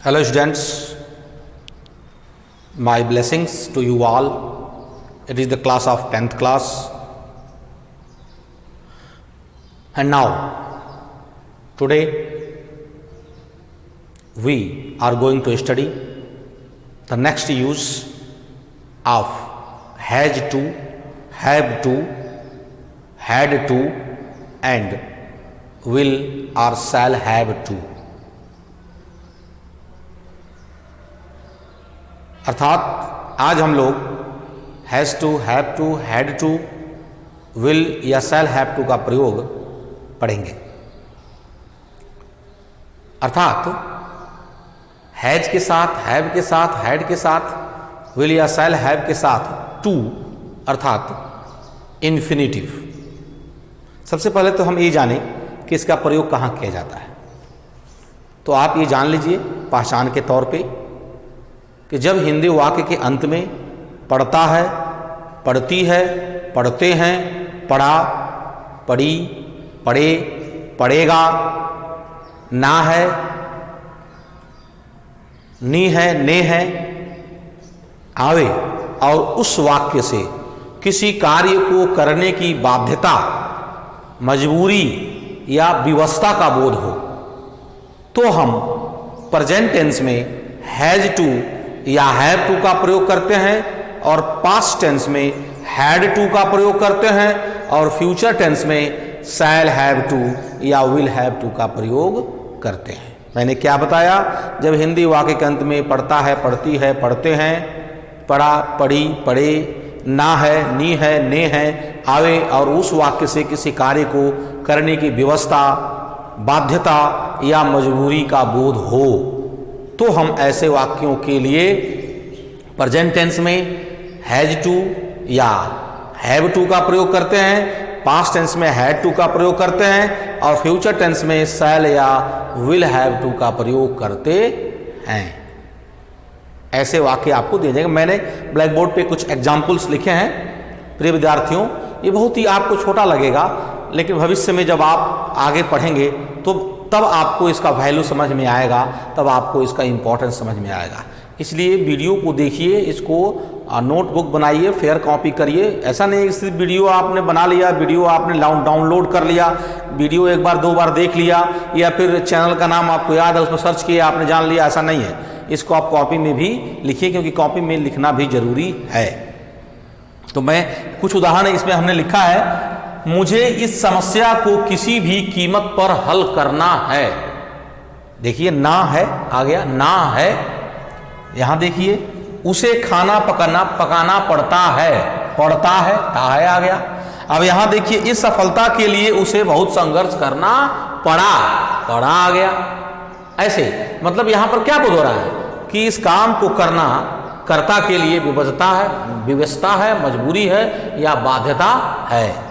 Hello students, my blessings to you all. It is the class of 10th class. And now, today we are going to study the next use of has to, have to, had to and will or shall have to. अर्थात आज हम लोग has to, have to, had to, will या shall have to का प्रयोग पढ़ेंगे। अर्थात has के साथ, हैव के साथ, हैड के साथ, विल या शैल हैव के साथ टू अर्थात इन्फिनिटिव। सबसे पहले तो हम ये जानें कि इसका प्रयोग कहाँ किया जाता है। तो आप ये जान लीजिए पहचान के तौर पे कि जब हिंदी वाक्य के अंत में पढ़ता है, पढ़ती है, पढ़ते हैं, पढ़ा, पढ़ी, पढ़े, पढ़ेगा, ना है, नी है, ने है आवे और उस वाक्य से किसी कार्य को करने की बाध्यता, मजबूरी या विवशता का बोध हो तो हम प्रेजेंट टेंस में हैज टू या हैव टू का प्रयोग करते हैं और पास्ट टेंस में हैड टू का प्रयोग करते हैं और फ्यूचर टेंस में शैल हैव टू या विल हैव टू का प्रयोग करते हैं। मैंने क्या बताया? जब हिंदी वाक्य के अंत में पढ़ता है, पढ़ती है, पढ़ते हैं, पढ़ा, पढ़ी, पढ़े, ना है, नी है, ने है आवे और उस वाक्य से किसी कार्य को करने की व्यवस्था, बाध्यता या मजबूरी का बोध हो तो हम ऐसे वाक्यों के लिए प्रेजेंट टेंस में हैज टू या हैव टू का प्रयोग करते हैं, पास्ट टेंस में हैड टू का प्रयोग करते हैं और फ्यूचर टेंस में शैल या विल हैव टू का प्रयोग करते हैं। ऐसे वाक्य आपको दिए जाएंगे। मैंने ब्लैक बोर्ड पे कुछ एग्जाम्पल्स लिखे हैं। प्रिय विद्यार्थियों, ये बहुत ही आपको छोटा लगेगा लेकिन भविष्य में जब आप आगे पढ़ेंगे तो तब आपको इसका वैल्यू समझ में आएगा, तब आपको इसका इम्पोर्टेंस समझ में आएगा। इसलिए वीडियो को देखिए, इसको नोटबुक बनाइए, फेयर कॉपी करिए। ऐसा नहीं है सिर्फ वीडियो आपने बना लिया, वीडियो आपने डाउनलोड कर लिया, वीडियो एक बार दो बार देख लिया या फिर चैनल का नाम आपको याद है उसमें सर्च किया आपने जान लिया, ऐसा नहीं है। इसको आप कॉपी में भी लिखिए क्योंकि कॉपी में लिखना भी जरूरी है। तो मैं कुछ उदाहरण इसमें हमने लिखा है। मुझे इस समस्या को किसी भी कीमत पर हल करना है। देखिए ना है आ गया, ना है। यहां देखिए उसे खाना पकाना पड़ता है, पड़ता है, ता है आ गया। अब यहां देखिए इस सफलता के लिए उसे बहुत संघर्ष करना पड़ा, पड़ा आ गया। ऐसे मतलब यहां पर क्या बोल रहा है कि इस काम को करना कर्ता के लिए विवशता है, मजबूरी है या बाध्यता है।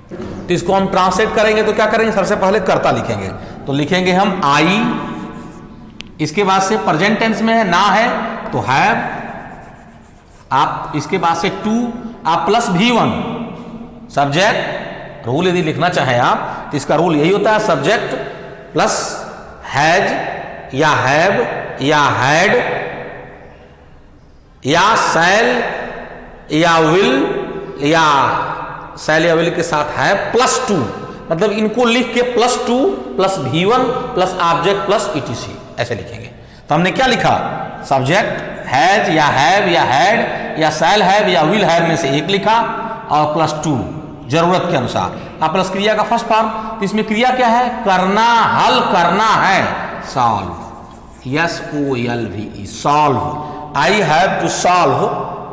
तो इसको हम ट्रांसलेट करेंगे तो क्या करेंगे? सबसे पहले कर्ता लिखेंगे तो लिखेंगे हम आई, इसके बाद से प्रेजेंट टेंस में है ना है तो हैव, आप इसके बाद से टू, आप प्लस V1 सब्जेक्ट। रूल यदि लिखना चाहें आप तो इसका रूल यही होता है, सब्जेक्ट प्लस हैज या हैव या हैड या शैल या विल या शैल या विल के साथ है प्लस टू, मतलब इनको लिख के plus two plus V1 plus object plus ETC ऐसे लिखेंगे। तो हमने क्या लिखा? सब्जेक्ट हैज या हैव या हैड या शैल हैव या विल हैव में से एक लिखा और प्लस टू जरूरत के अनुसार। अब प्लस क्रिया का फर्स्ट फॉर्म, तो इसमें क्रिया क्या है? करना, हल करना है, solve, SOLVE, solve. I have to solve.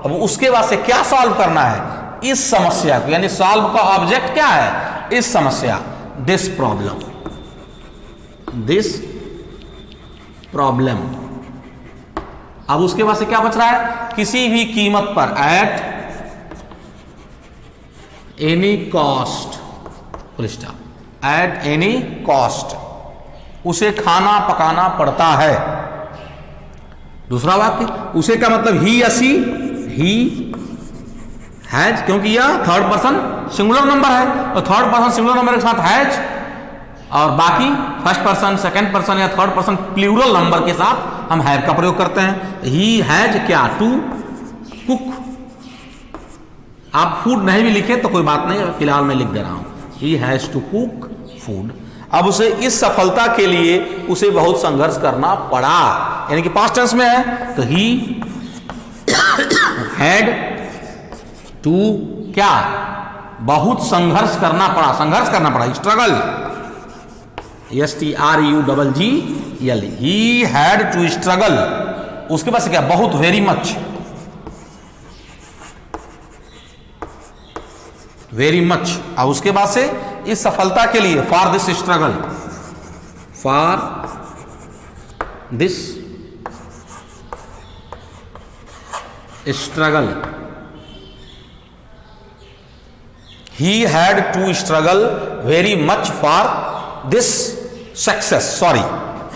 अब उसके बाद से क्या सॉल्व करना है? इस समस्या को, यानी सॉल्व का ऑब्जेक्ट क्या है? इस समस्या, दिस प्रॉब्लम, दिस प्रॉब्लम। अब उसके बाद से क्या बच रहा है? किसी भी कीमत पर, at any cost, full stop, at any cost उसे खाना पकाना पड़ता है। दूसरा वाक्य, उसे का मतलब ही या सी, ही हैज, क्योंकि यह थर्ड पर्सन सिंगुलर नंबर है और थर्ड पर्सन सिंगुलर नंबर के साथ हैज और बाकी फर्स्ट पर्सन, सेकंड पर्सन या थर्ड पर्सन प्लूरल नंबर के साथ हम हैव का प्रयोग करते हैं। ही हैज क्या, टू कुक। आप फूड नहीं भी लिखे तो कोई बात नहीं, फिलहाल मैं लिख दे रहा हूं, he has to cook food. अब उसे इस सफलता के लिए उसे बहुत संघर्ष करना पड़ा, यानी कि पास्ट टेंस में है, तो ही हैड टू क्या, बहुत संघर्ष करना पड़ा, संघर्ष करना पड़ा, struggle, STRUGGL, he had to struggle. उसके बाद से क्या, बहुत, वेरी मच, वेरी मच। और उसके बाद से इस सफलता के लिए, for this struggle, for this struggle, he had to struggle very much for this success, sorry,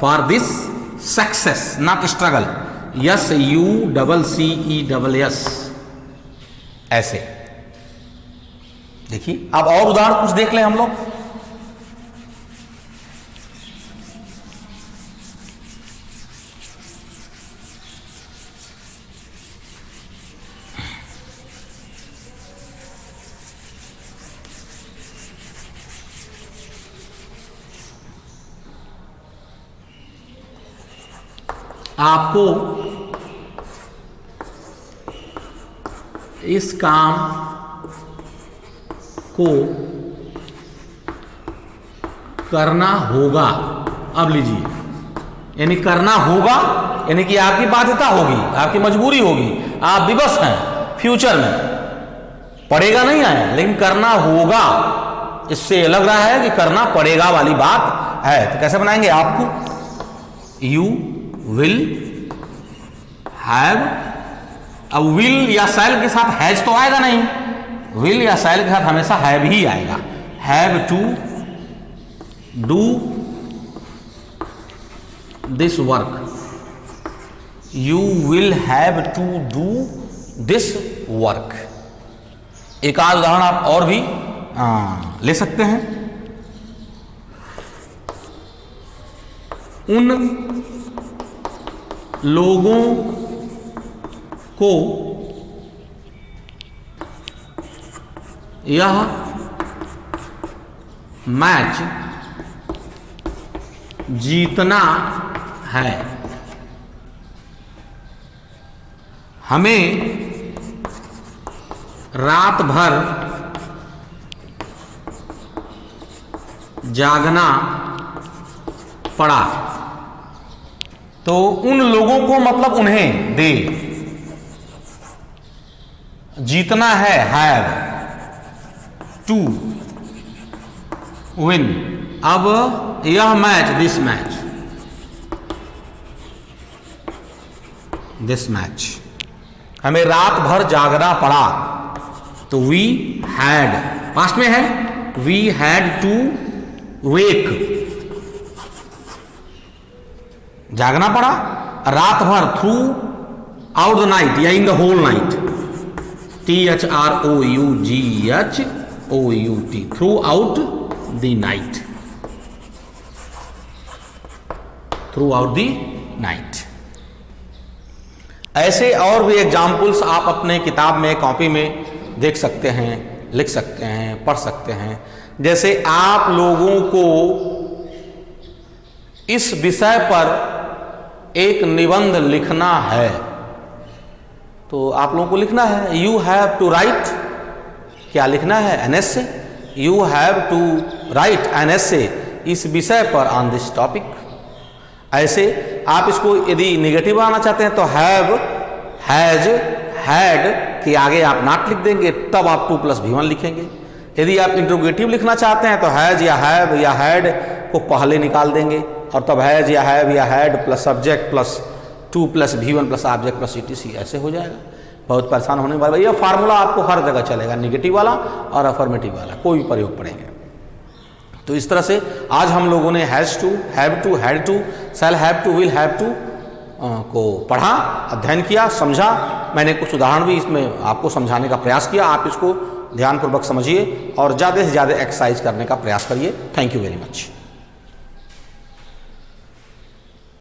for this success, not struggle, SUCCESS, ऐसे। देखिए अब और उदाहरण कुछ देख लें हम लोग। आपको इस काम को करना होगा। अब लीजिए, यानी करना होगा, यानी कि आपकी बाध्यता होगी, आपकी मजबूरी होगी, आप विवश हैं, फ्यूचर में पड़ेगा नहीं आया, लेकिन करना होगा, इससे लग रहा है कि करना पड़ेगा वाली बात है। तो कैसे बनाएंगे, आपको यू विल हैव, अब विल या शैल के साथ हैज तो आएगा नहीं, विल या शैल के साथ हमेशा हैव ही आएगा। Have to do this work, you will have to do this work. एक आध उदाहरण आप और भी ले सकते हैं। उन लोगों को यह मैच जीतना है, हमें रात भर जागना पड़ा। तो उन लोगों को मतलब उन्हें, दे, जीतना है, हैव टू विन। अब यह match, this match, this match, हमें रात भर जागना पड़ा। तो वी हैड, पास्ट में है, वी हैड टू वेक, जागना पड़ा, रात भर, थ्रू आउट द नाइट या in the whole night, THROUGHOUT, throughout the night, throughout the night. ऐसे और भी एग्जाम्पल्स आप अपने किताब में, कॉपी में देख सकते हैं, लिख सकते हैं, पढ़ सकते हैं। जैसे आप लोगों को इस विषय पर एक निबंध लिखना है, तो आप लोगों को लिखना है, यू हैव टू राइट, क्या लिखना है, an essay, you have to write an essay इस विषय पर, ऑन दिस टॉपिक। ऐसे आप इसको यदि निगेटिव बनाना चाहते हैं तो हैव, हैज, हैड के आगे आप नॉट लिख देंगे, तब आप 2 + V1 लिखेंगे। यदि आप इंट्रोगेटिव लिखना चाहते हैं तो हैज या हैव या हैड को पहले निकाल देंगे, और तब हैज या हैव या had plus subject plus 2 + V1 plus object plus ETC, ऐसे हो जाएगा। बहुत परेशान होने वाला, यह फार्मूला आपको हर जगह चलेगा, निगेटिव वाला और अफर्मेटिव वाला, कोई भी प्रयोग पड़ेंगे। तो इस तरह से आज हम लोगों ने has to, have to, had to, shall have to, will have to को पढ़ा, अध्ययन किया, समझा। मैंने कुछ उदाहरण भी इसमें आपको समझाने का प्रयास किया। आप इसको ध्यानपूर्वक समझिए और ज़्यादा से ज़्यादा एक्सरसाइज करने का प्रयास करिए। Thank you very much.